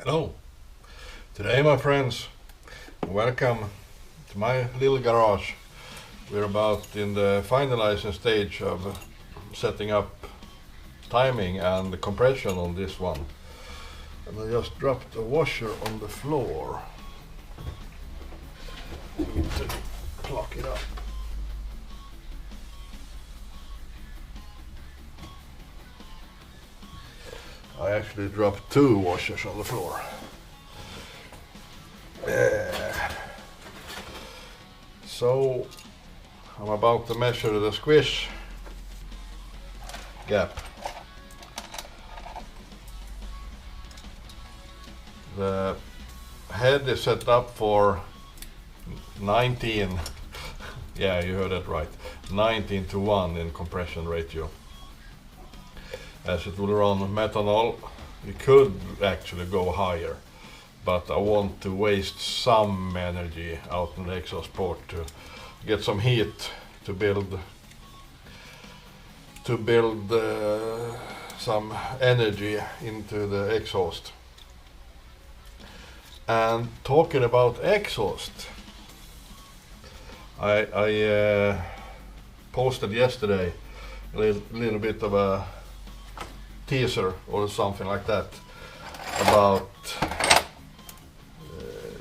Hello. Today, my friends, welcome to my little garage. We're about in the finalizing stage of setting up timing and compression on this one. And I just dropped a washer on the floor. Need to plug it up. I actually dropped two washers on the floor. So I'm about to measure the squish gap. The head is set up for 19, yeah, you heard that right, 19:1 in compression ratio. As it will run methanol, you could actually go higher, but I want to waste some energy out in the exhaust port to get some heat to build some energy into the exhaust. And talking about exhaust, I posted yesterday a little bit of a teaser or something like that about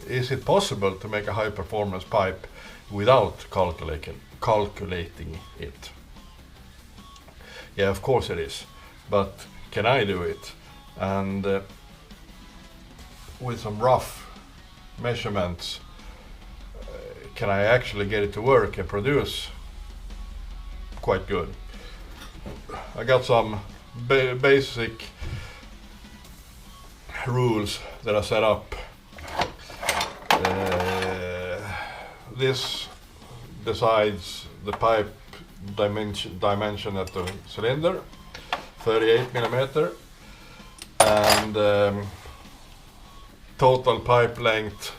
is it possible to make a high performance pipe without calculating it? Yeah, of course it is, but can I do it? And with some rough measurements, can I actually get it to work and produce quite good? I got some basic rules that I set up. This decides the pipe dimension at the cylinder, 38 millimeter, and total pipe length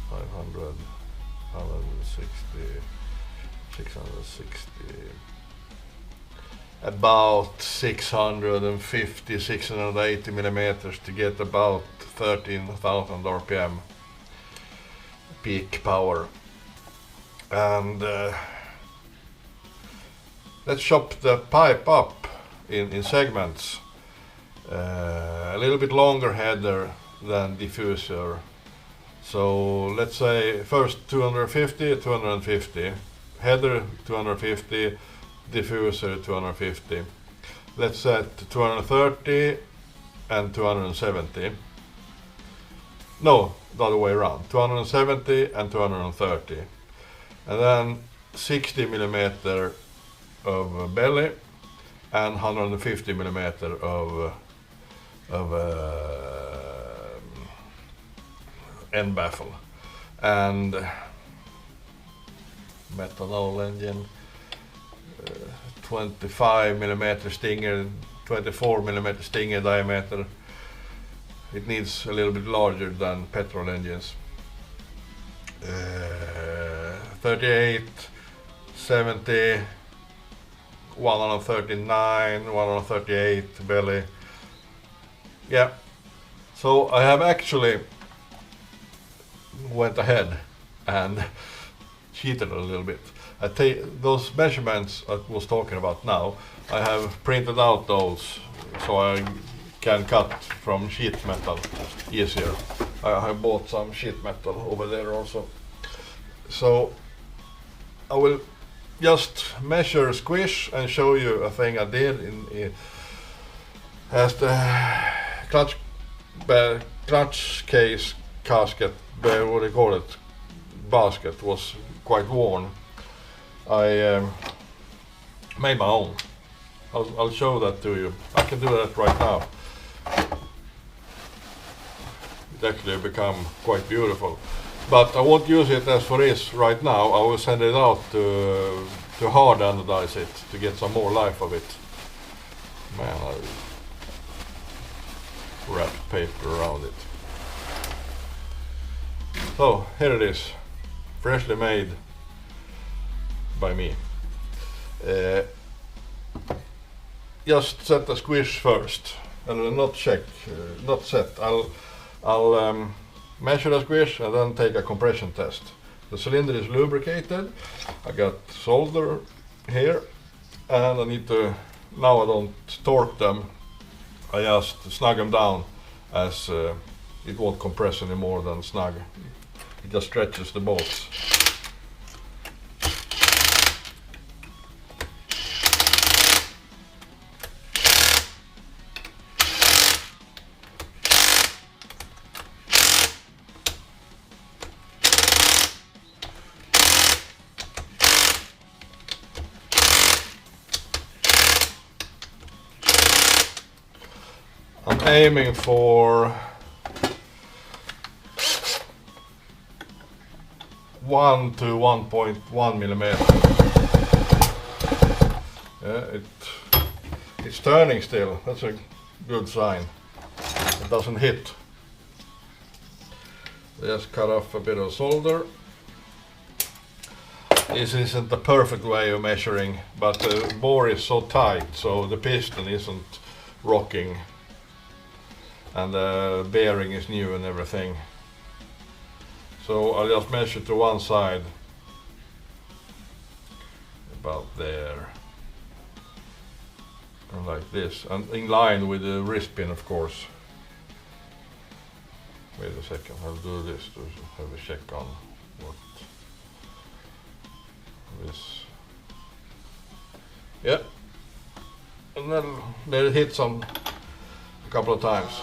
500, 160, 660, about 650, 680 millimeters to get about 13,000 RPM peak power. And let's chop the pipe up in segments. A little bit longer header than diffuser. So let's say first 250, 250. Header 250, diffuser 250. Let's set 230 and 270. No, the other way around. 270 and 230. And then 60 millimeter of belly and 150 millimeter of end baffle. And methanol engine, 25 millimeter stinger, 24 millimeter stinger diameter. It needs a little bit larger than petrol engines. 38, 70, 139, 138 belly. Yeah, so I have actually went ahead and cheated a little bit. I take those measurements I was talking about now, I have printed out those so I can cut from sheet metal easier. I have bought some sheet metal over there also. So I will just measure squish and show you a thing I did in as the clutch case casket, what do you call it, basket was quite worn. I made my own. I'll show that to you. I can do that right now. It actually become quite beautiful. But I won't use it as for this right now. I will send it out to hard anodize it to get some more life of it. Man, I wrapped paper around it. So here it is, freshly made by me. just set the squish first, and not check, not set. I'll measure the squish and then take a compression test. The cylinder is lubricated. I got solder here, and I need to, now I don't torque them, I just snug them down as it won't compress any more than snug. It just stretches the bolts. I'm aiming for 1 to 1.1 millimeter. Yeah, it's turning still. That's a good sign. It doesn't hit. Just cut off a bit of solder. This isn't the perfect way of measuring, but the bore is so tight, so the piston isn't rocking, and the bearing is new and everything. So I'll just measure to one side, about there, and like this, and in line with the wrist pin, of course. Wait a second, I'll do this to have a check on what this. Yeah, and then let it hit a couple of times.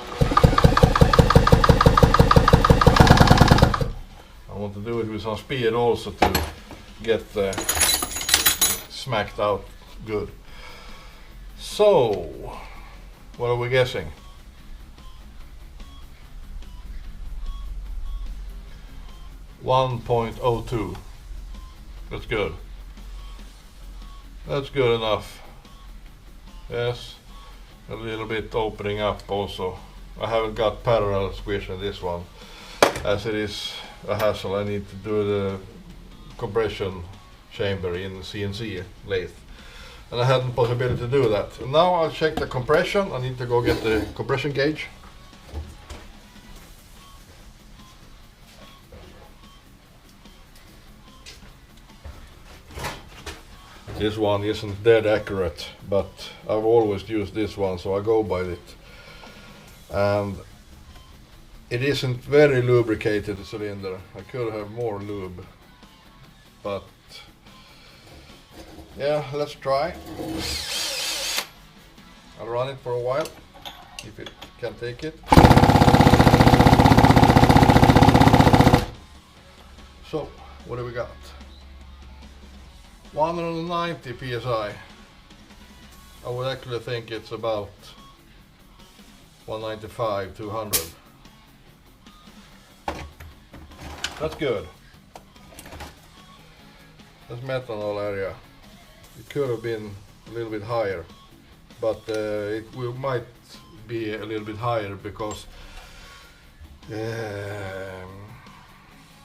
I want to do it with some speed also to get smacked out good. So, what are we guessing? 1.02. That's good. That's good enough. Yes, a little bit opening up also. I haven't got parallel squish in this one, as it is a hassle. I need to do the compression chamber in CNC lathe, and I hadn't possibility to do that. And now I'll check the compression. I need to go get the compression gauge. This one isn't dead accurate, but I've always used this one, so I go by it. And it isn't very lubricated, the cylinder. I could have more lube, but yeah, let's try. I'll run it for a while, if it can take it. So, what do we got? 190 psi. I would actually think it's about 195, 200. That's good. That's methanol area. It could have been a little bit higher, but might be a little bit higher because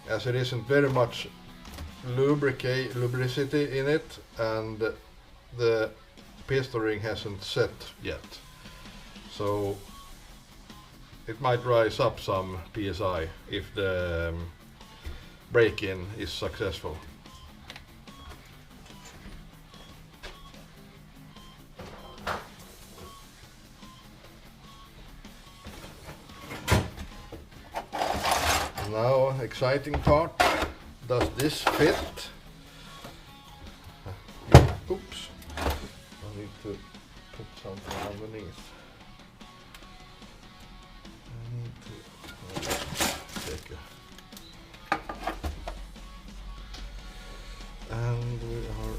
as it isn't very much lubricity in it, and the piston ring hasn't set yet, so it might rise up some psi if the break-in is successful. Now, exciting part. Does this fit? Oops. I need to put something underneath. I need to take a... And we are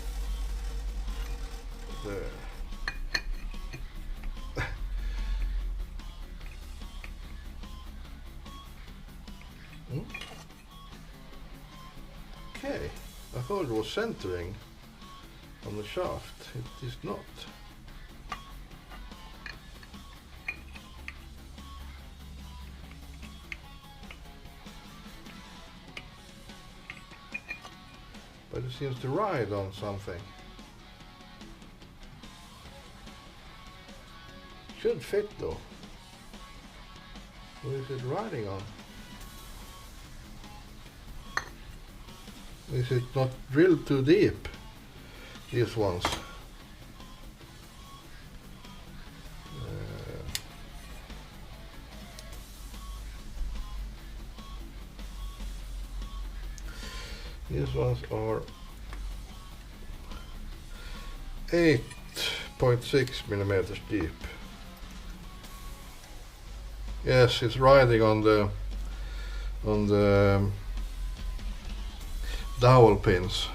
there. Okay, I thought it was centering on the shaft. It is not. But it seems to ride on something. should fit though. What is it riding on? Is it not drilled too deep? These ones. These ones are 8.6 millimeters deep. Yes, it's riding on the dowel pins.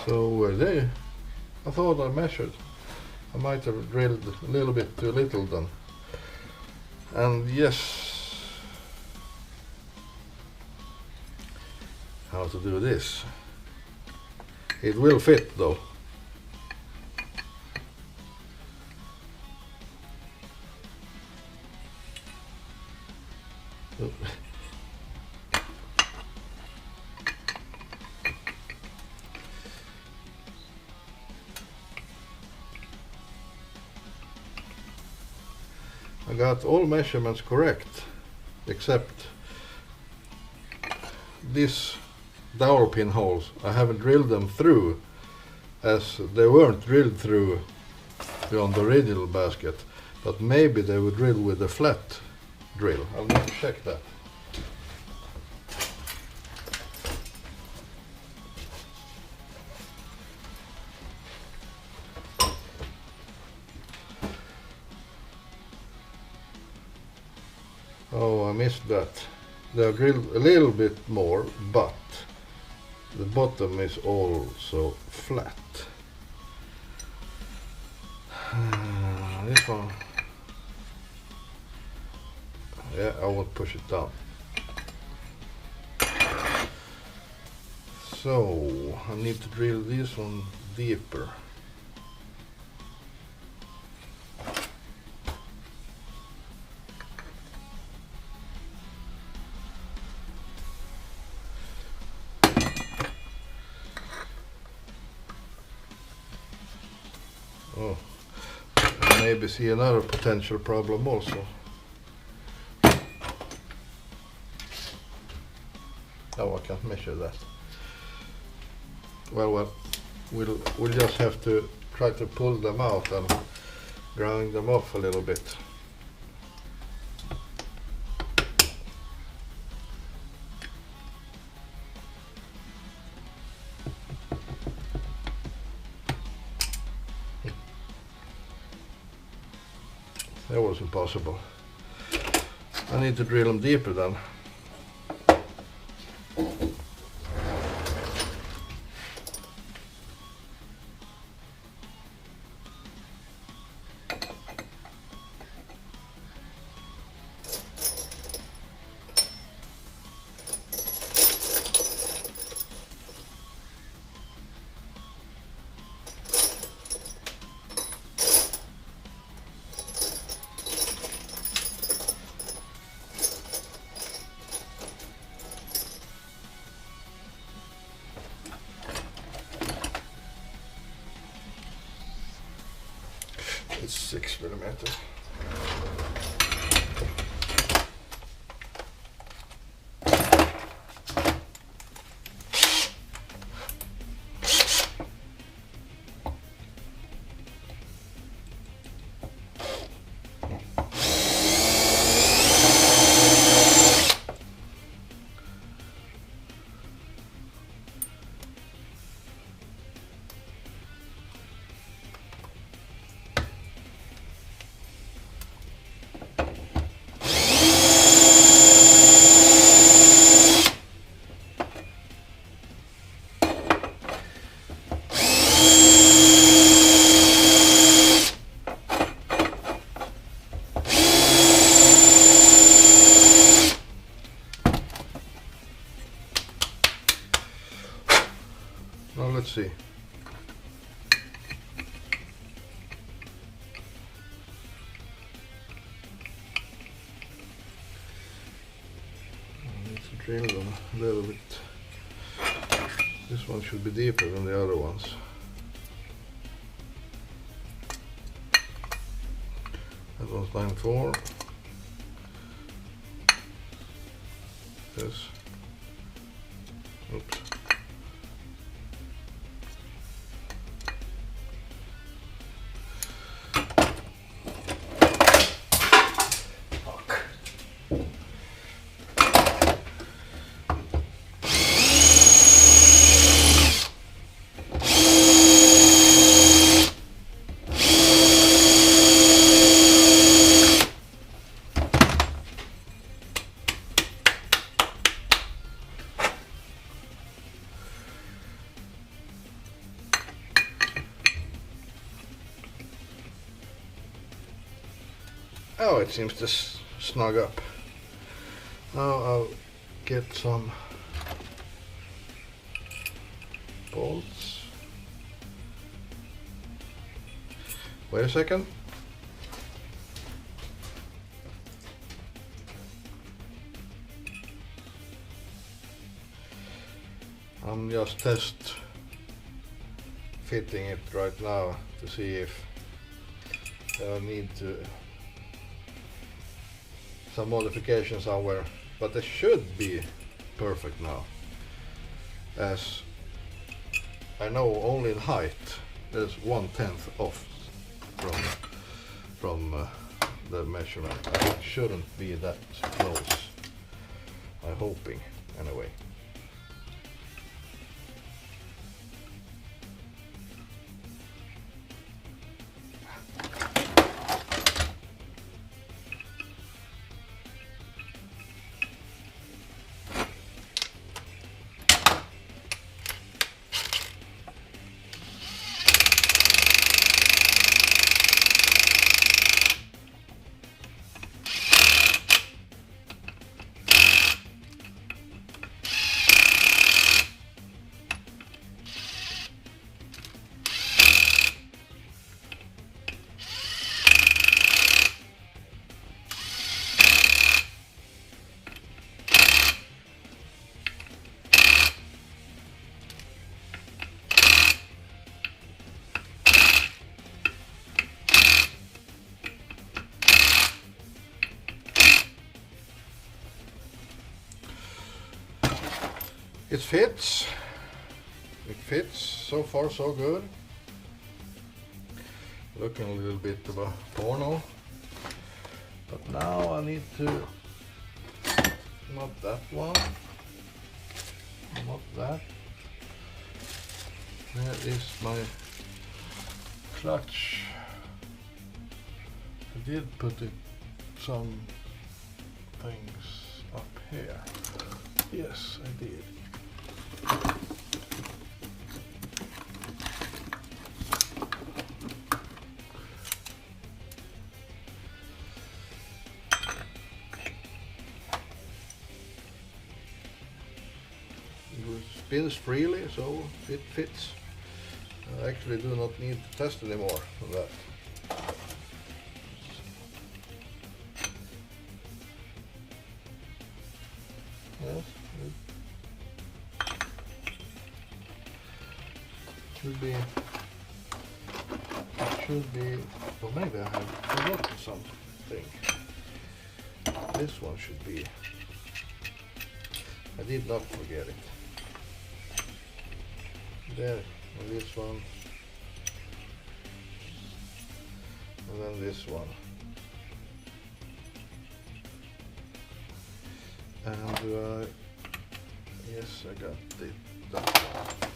So there, I thought I measured. I might have drilled a little bit too little then. And yes, how to do this. It will fit though. I got all measurements correct except these dowel pin holes. I haven't drilled them through as they weren't drilled through on the original basket, but maybe they would drill with a flat drill. I'll need to check that. Oh, I missed that. They're drilled a little bit more, but the bottom is also flat. This one, yeah, I won't push it down. So I need to drill this one deeper. Oh, maybe see another potential problem also. Oh, I can't measure that. Well, we'll just have to try to pull them out and grind them off a little bit. That was impossible. I need to drill them deeper then. It's 6 millimeters. Now let's see. I need to drill them a little bit. This one should be deeper than the other ones. was 94. This. Oops. Oh, it seems to snug up. Now I'll get some bolts. Wait a second. I'm just test fitting it right now to see if I need to some modification somewhere, but it should be perfect now, as I know only in height there's 1/10 off from the measurement. It shouldn't be that close, I'm hoping anyway. It fits. It fits. So far so good. Looking a little bit of a porno. But now I need to, not that one, not that. There is my clutch. I did put some things up here. Yes, I did. It spins freely, so it fits. I actually do not need to test anymore on that. Yes, it should be, well, maybe I have forgotten something. This one should be, I did not forget it. There, and this one, and then this one. And yes, I got that one.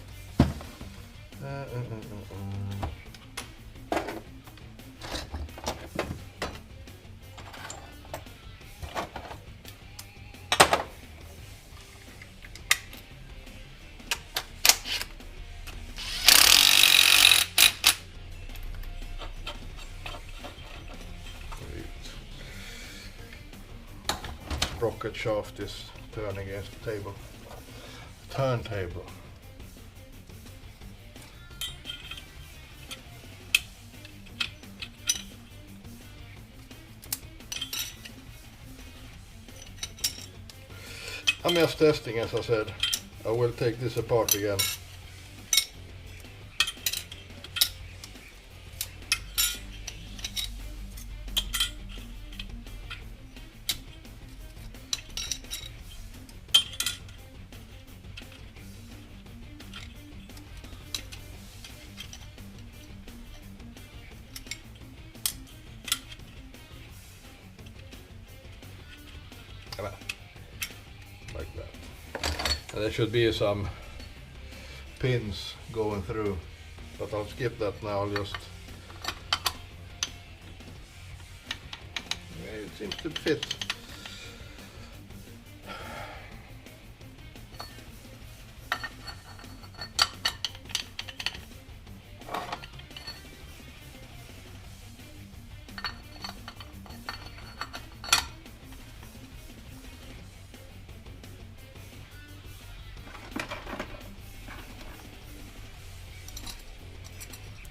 Sprocket shaft is turning against the table. Turntable. I'm just testing, as I said. I will take this apart again. And there should be some pins going through, but I'll skip that now. I'll just, it seems to fit.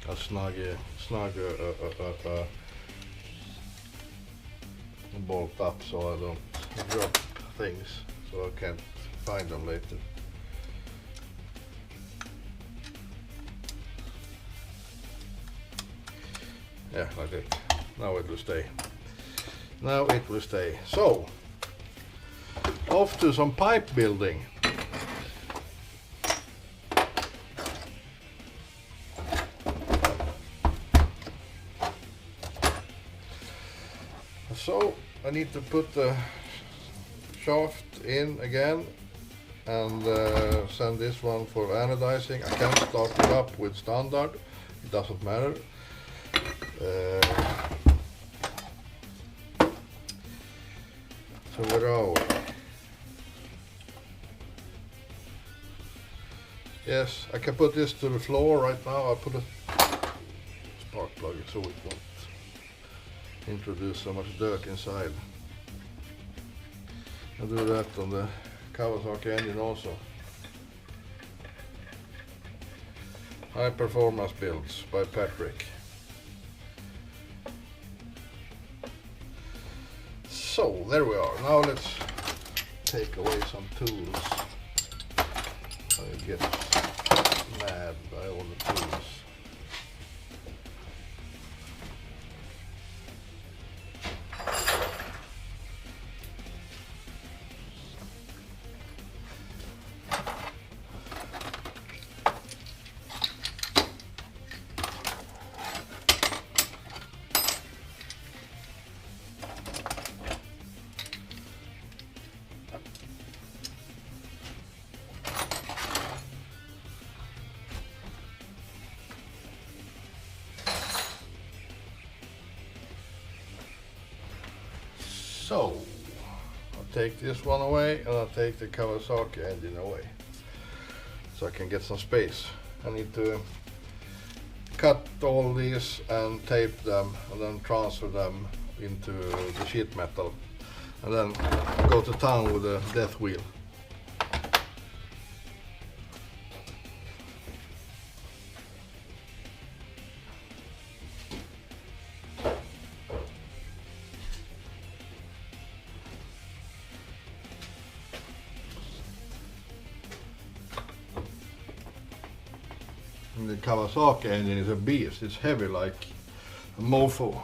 A snug bolt up so I don't drop things, so I can't find them later. Yeah, like that. Now it will stay. Now it will stay. So, off to some pipe building. So I need to put the shaft in again and send this one for anodizing. I can start it up with standard, it doesn't matter. So where are we? Yes, I can put this to the floor right now. I'll put a spark plug so it won't introduce so much dirt inside. I'll do that on the Kawasaki engine also. High performance builds by Patrick. So there we are. Now let's take away some tools. I get mad by all the tools. So, I'll take this one away and I'll take the Kawasaki engine away so I can get some space. I need to cut all these and tape them and then transfer them into the sheet metal and then go to town with the death wheel. The Kawasaki engine is a beast. It's heavy like a mofo.